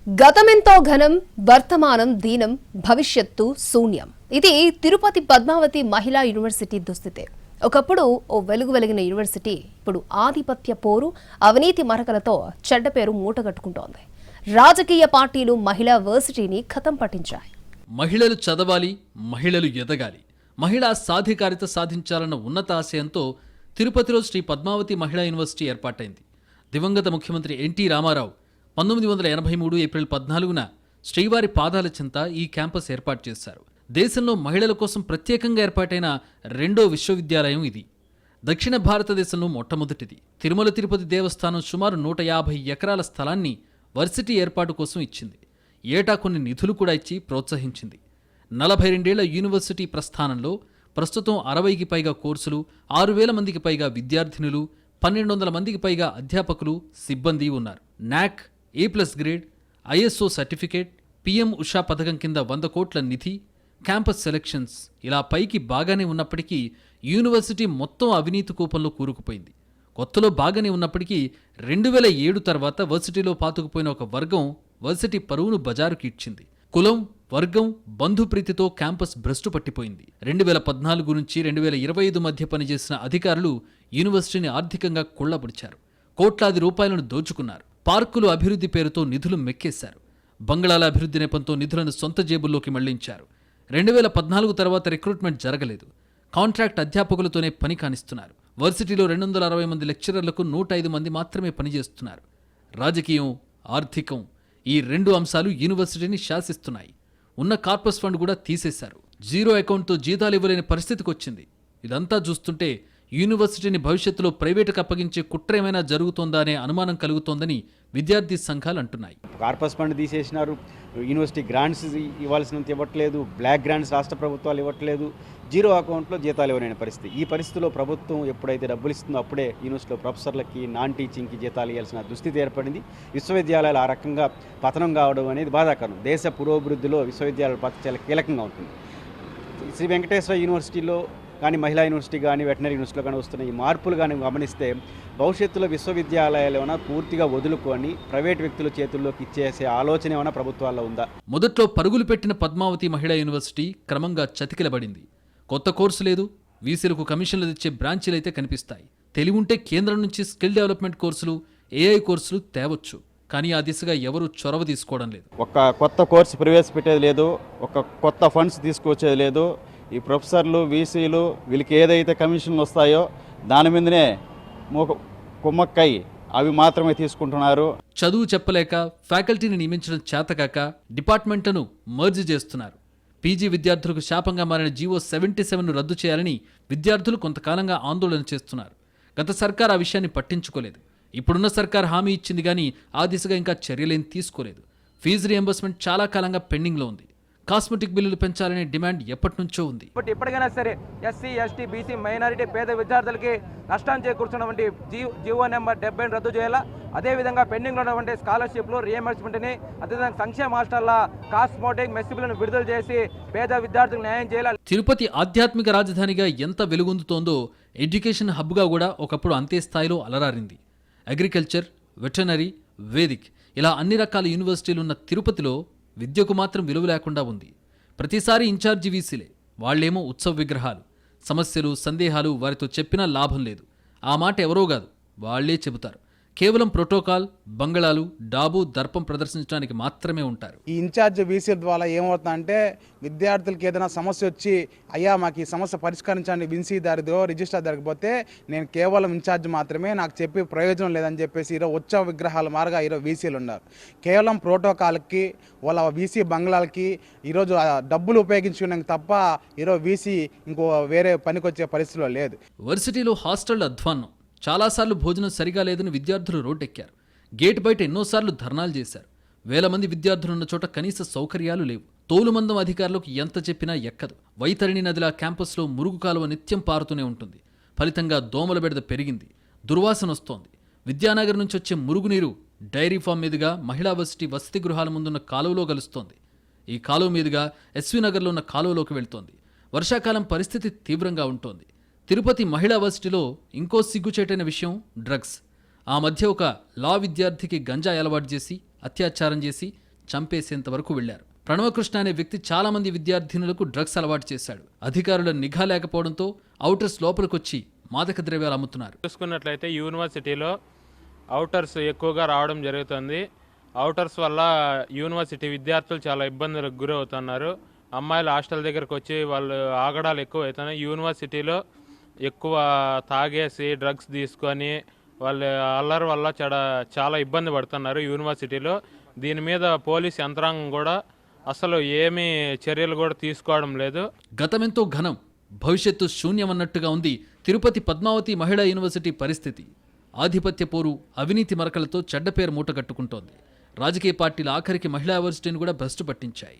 గతమెంతో ఘనం, వర్తమానం దీనం, భవిష్యత్తు శూన్యం. ఇది తిరుపతి పద్మావతి మహిళా యూనివర్సిటీ దుస్థితే. ఒకప్పుడు ఓ వెలుగు వెలిగిన యూనివర్సిటీ ఇప్పుడు ఆధిపత్య పోరు, అవినీతి మరకలతో చెడ్డ పేరు మూటగట్టుకుంటోంది. రాజకీయ పార్టీలు మహిళా వర్సిటీని ఖతం పట్టించాయి. మహిళలు చదవాలి, మహిళలు ఎదగాలి, మహిళా సాధికారిత సాధించాలన్న ఉన్నత ఆశయంతో తిరుపతిలో శ్రీ పద్మావతి మహిళా యూనివర్సిటీ ఏర్పాటైంది. దివంగత ముఖ్యమంత్రి ఎన్టీ రామారావు 1983 ఏప్రిల్ 14న శ్రీవారి పాదాల చెంత ఈ క్యాంపస్ ఏర్పాటు చేశారు. దేశంలో మహిళల కోసం ప్రత్యేకంగా ఏర్పాటైన రెండో విశ్వవిద్యాలయం ఇది. దక్షిణ భారతదేశంలో మొట్టమొదటిది. తిరుమల తిరుపతి దేవస్థానం సుమారు 150 ఎకరాల స్థలాన్ని వర్సిటీ ఏర్పాటు కోసం ఇచ్చింది. ఏటా కొన్ని నిధులు కూడా ఇచ్చి ప్రోత్సహించింది. 42 ఏళ్ల యూనివర్సిటీ ప్రస్థానంలో ప్రస్తుతం 60కి పైగా కోర్సులు, 6,000 మందికి పైగా విద్యార్థినులు, 1,200 మందికి పైగా అధ్యాపకులు, సిబ్బంది ఉన్నారు. నాక్, A+ grade, ISO certificate, PM Usha పథకం కింద 100 కోట్ల నిధి, క్యాంపస్ సెలక్షన్స్ ఇలా పైకి బాగానే ఉన్నప్పటికీ యూనివర్సిటీ మొత్తం అవినీతి కూపంలో కూరుకుపోయింది. కొత్తలో బాగానే ఉన్నప్పటికీ 2007 తర్వాత వర్సిటీలో పాతుకుపోయిన ఒక వర్గం వర్సిటీ పరువును బజారుకి ఇచ్చింది. కులం, వర్గం, బంధుప్రీతితో క్యాంపస్ భ్రష్టు పట్టిపోయింది. 2014 నుంచి 2025 మధ్య పనిచేసిన అధికారులు యూనివర్సిటీని ఆర్థికంగా కుళ్లబడిచారు. కోట్లాది రూపాయలను దోచుకున్నారు. పార్కులు అభివృద్ధి పేరుతో నిధులు మెక్కేశారు. బంగళాల అభివృద్ధి నెపంతో నిధులను సొంత జేబుల్లోకి మళ్లించారు. 2014 తర్వాత రిక్రూట్మెంట్ జరగలేదు. కాంట్రాక్ట్ అధ్యాపకులతోనే పని కానిస్తున్నారు. వర్సిటీలో 260 మంది లెక్చరర్లకు 105 మంది మాత్రమే పనిచేస్తున్నారు. రాజకీయం, ఆర్థికం ఈ రెండు అంశాలు యూనివర్సిటీని శాసిస్తున్నాయి. ఉన్న కార్పస్ ఫండ్ కూడా తీసేశారు. జీరో అకౌంట్తో జీతాలు ఇవ్వలేని పరిస్థితికి వచ్చింది. ఇదంతా చూస్తుంటే యూనివర్సిటీని భవిష్యత్తులో ప్రైవేటుకు అప్పగించే కుట్ర ఏమైనా జరుగుతోందా అనే అనుమానం కలుగుతోందని విద్యార్థి సంఘాలు అంటున్నాయి. కార్పస్ ఫండ్ తీసేసినారు. యూనివర్సిటీ గ్రాంట్స్ ఇవ్వాల్సినంత ఇవ్వట్లేదు. బ్లాక్ గ్రాంట్స్ రాష్ట్ర ప్రభుత్వాలు ఇవ్వట్లేదు. జీరో అకౌంట్లో జీతాలు ఇవ్వలేని పరిస్థితి. ఈ పరిస్థితిలో ప్రభుత్వం ఎప్పుడైతే డబ్బులు ఇస్తుందో అప్పుడే యూనివర్సిటీలో ప్రొఫెసర్లకి, నాన్ టీచింగ్కి జీతాలు ఇవ్వాల్సిన దుస్థితి ఏర్పడింది. విశ్వవిద్యాలయాలు ఆ రకంగా పతనం కావడం అనేది బాధాకరం. దేశ పురోభివృద్ధిలో విశ్వవిద్యాలయాల పాత్ర చాలా కీలకంగా ఉంటుంది. శ్రీ వెంకటేశ్వర యూనివర్సిటీలో కానీ, మహిళా యూనివర్సిటీ కానీ, వెటనరీ యూనివర్సిటీలో కానీ వస్తున్న ఈ మార్పులు కానీ గమనిస్తే భవిష్యత్తులో విశ్వవిద్యాలయాలు ఏమైనా పూర్తిగా వదులుకొని ప్రైవేట్ వ్యక్తుల చేతుల్లోకి ఇచ్చేసే ఆలోచన ఏమైనా ప్రభుత్వాల్లో ఉందా? మొదట్లో పరుగులు పెట్టిన పద్మావతి మహిళా యూనివర్సిటీ క్రమంగా చతికిలబడింది. కొత్త కోర్సు లేదు. వీసీలకు కమిషన్లు తెచ్చే బ్రాంచీలైతే కనిపిస్తాయి. తెలివుంటే కేంద్రం నుంచి స్కిల్ డెవలప్మెంట్ కోర్సులు, AI కోర్సులు తేవచ్చు. కానీ ఆ దిశగా ఎవరూ చొరవ తీసుకోవడం లేదు. ఒక కొత్త కోర్సు ప్రవేశపెట్టేది లేదు. ఒక కొత్త ఫండ్స్ తీసుకొచ్చేది లేదు. ఈ ప్రొఫెసర్లు, వీసీలు వీళ్ళకి ఏదైతే కమిషన్లు వస్తాయో దాని మీదనే కుమ్మక్కై అవి మాత్రమే తీసుకుంటున్నారు. చదువు చెప్పలేక, ఫ్యాకల్టీని నియమించడం చేతకాక డిపార్ట్మెంట్లను మర్జ్ చేస్తున్నారు. పీజీ విద్యార్థులకు శాపంగా మారిన జీవో 77ను రద్దు చేయాలని విద్యార్థులు కొంతకాలంగా ఆందోళన చేస్తున్నారు. గత సర్కార్ ఆ విషయాన్ని పట్టించుకోలేదు. ఇప్పుడున్న సర్కార్ హామీ ఇచ్చింది కానీ ఆ దిశగా ఇంకా చర్యలేం తీసుకోలేదు. ఫీజు రియంబర్స్మెంట్ చాలా కాలంగా పెండింగ్లో ఉంది. కాస్మెటిక్ బిల్లులు పెంచాలనే డిమాండ్ ఎప్పటి నుంచో ఉంది. ఇప్పటికైనా సరే ఎస్సీ, ఎస్టీ, బీసీ, మైనారిటీ, పేద విద్యార్థులకి నష్టాన్ని చేకూర్చున్నటువంటి జీవో నెంబర్ 70 రద్దు చేయాలా. అదేవిధంగా పెండింగ్లో ఉన్నటువంటి స్కాలర్షిప్లు, రియంబర్స్మెంట్ని, అదేవిధంగా సంక్షేమ హాస్టల్ల కాస్మెటిక్ మెస్ బిల్లును విడుదల చేసి పేద విద్యార్థులకు న్యాయం చేయాలి. తిరుపతి ఆధ్యాత్మిక రాజధానిగా ఎంత వెలుగొందుతోందో ఎడ్యుకేషన్ హబ్గా కూడా ఒకప్పుడు అంతే స్థాయిలో అలరారింది. అగ్రికల్చర్, వెటనరీ, వేదిక్ ఇలా అన్ని రకాల యూనివర్సిటీలున్న తిరుపతిలో విద్యకు మాత్రం విలువ లేకుండా ఉంది. ప్రతిసారి ఇన్ఛార్జి వీసీలే. వాళ్లేమో ఉత్సవ విగ్రహాలు. సమస్యలు, సందేహాలు వారితో చెప్పినా లాభం లేదు. ఆ మాట ఎవరో కాదు, వాళ్లే చెబుతారు. కేవలం ప్రోటోకాల్, బంగళాలు, డాబు, దర్పం ప్రదర్శించడానికి మాత్రమే ఉంటారు. ఈ ఇన్ఛార్జ్ వీసీల ద్వారా ఏమవుతుందంటే విద్యార్థులకి ఏదైనా సమస్య వచ్చి అయ్యా మాకు ఈ సమస్య పరిష్కరించండి విన్సీ దారిదో రిజిస్టర్ జరగకపోతే నేను కేవలం ఇన్ఛార్జ్ మాత్రమే, నాకు చెప్పి ప్రయోజనం లేదని చెప్పేసి ఈరోజు ఉత్సవ విగ్రహాల మారుగా ఈరోజు వీసీలు ఉన్నారు. కేవలం ప్రోటోకాల్కి, వాళ్ళ వీసీ బంగ్లాలకి ఈరోజు డబ్బులు ఉపయోగించుకునే తప్ప ఈరోజు వీసీ ఇంకో వేరే పనికొచ్చే పరిస్థితిలో లేదు. వర్సిటీలో హాస్టల్ అధ్వాన్నం. చాలాసార్లు భోజనం సరిగా లేదని విద్యార్థులు రోడ్డెక్కారు. గేట్ బయట ఎన్నోసార్లు ధర్నాలు చేశారు. 1000 మంది విద్యార్థులున్న చోట కనీస సౌకర్యాలు లేవు. తోలుమందం అధికారులకు ఎంత చెప్పినా ఎక్కదు. వైతరిణి నదిలా క్యాంపస్లో మురుగు కాలువ నిత్యం పారుతూనే ఉంటుంది. ఫలితంగా దోమల బెడద పెరిగింది. దుర్వాసన వస్తోంది. విద్యానగర్ నుంచి వచ్చే మురుగునీరు డైరీ ఫామ్ మీదుగా మహిళా వర్సిటీ వసతి గృహాల ముందున్న కాలువలో కలుస్తోంది. ఈ కాలువ మీదుగా ఎస్వి నగర్లో ఉన్న కాలువలోకి వెళ్తోంది. వర్షాకాలం పరిస్థితి తీవ్రంగా ఉంటోంది. తిరుపతి మహిళా వర్సిటీలో ఇంకో సిగ్గుచేటైన విషయం డ్రగ్స్. ఆ మధ్య ఒక లా విద్యార్థికి గంజాయి అలవాటు చేసి, అత్యాచారం చేసి చంపేసేంత వరకు వెళ్లారు. ప్రణవకృష్ణ అనే వ్యక్తి చాలా మంది విద్యార్థినులకు డ్రగ్స్ అలవాటు చేశాడు. అధికారుల నిఘా లేకపోవడంతో ఔటర్స్ లోపలికొచ్చి మాదక ద్రవ్యాలు అమ్ముతున్నారు. చూసుకున్నట్లయితే యూనివర్సిటీలో ఔటర్స్ ఎక్కువగా రావడం జరుగుతుంది. ఔటర్స్ వల్ల యూనివర్సిటీ విద్యార్థులు చాలా ఇబ్బందులకు గురవుతున్నారు. అమ్మాయిలు హాస్టల్ దగ్గరకు వచ్చి వాళ్ళు ఆగడాలు ఎక్కువ అవుతున్నాయి. యూనివర్సిటీలో ఎక్కువ తాగేసి డ్రగ్స్ తీసుకొని వాళ్ళు అల్లరి వల్ల చాలా ఇబ్బంది పడుతున్నారు యూనివర్సిటీలో. దీని మీద పోలీస్ యంత్రాంగం కూడా అసలు ఏమీ చర్యలు కూడా తీసుకోవడం లేదు. గతమెంతో ఘనం, భవిష్యత్తు శూన్యమన్నట్టుగా ఉంది తిరుపతి పద్మావతి మహిళా యూనివర్సిటీ పరిస్థితి. ఆధిపత్య పోరు, అవినీతి మరకలతో చెడ్డ పేరు మూటగట్టుకుంటోంది. రాజకీయ పార్టీల ఆఖరికి మహిళా యూనివర్సిటీని కూడా భ్రష్టు పట్టించాయి.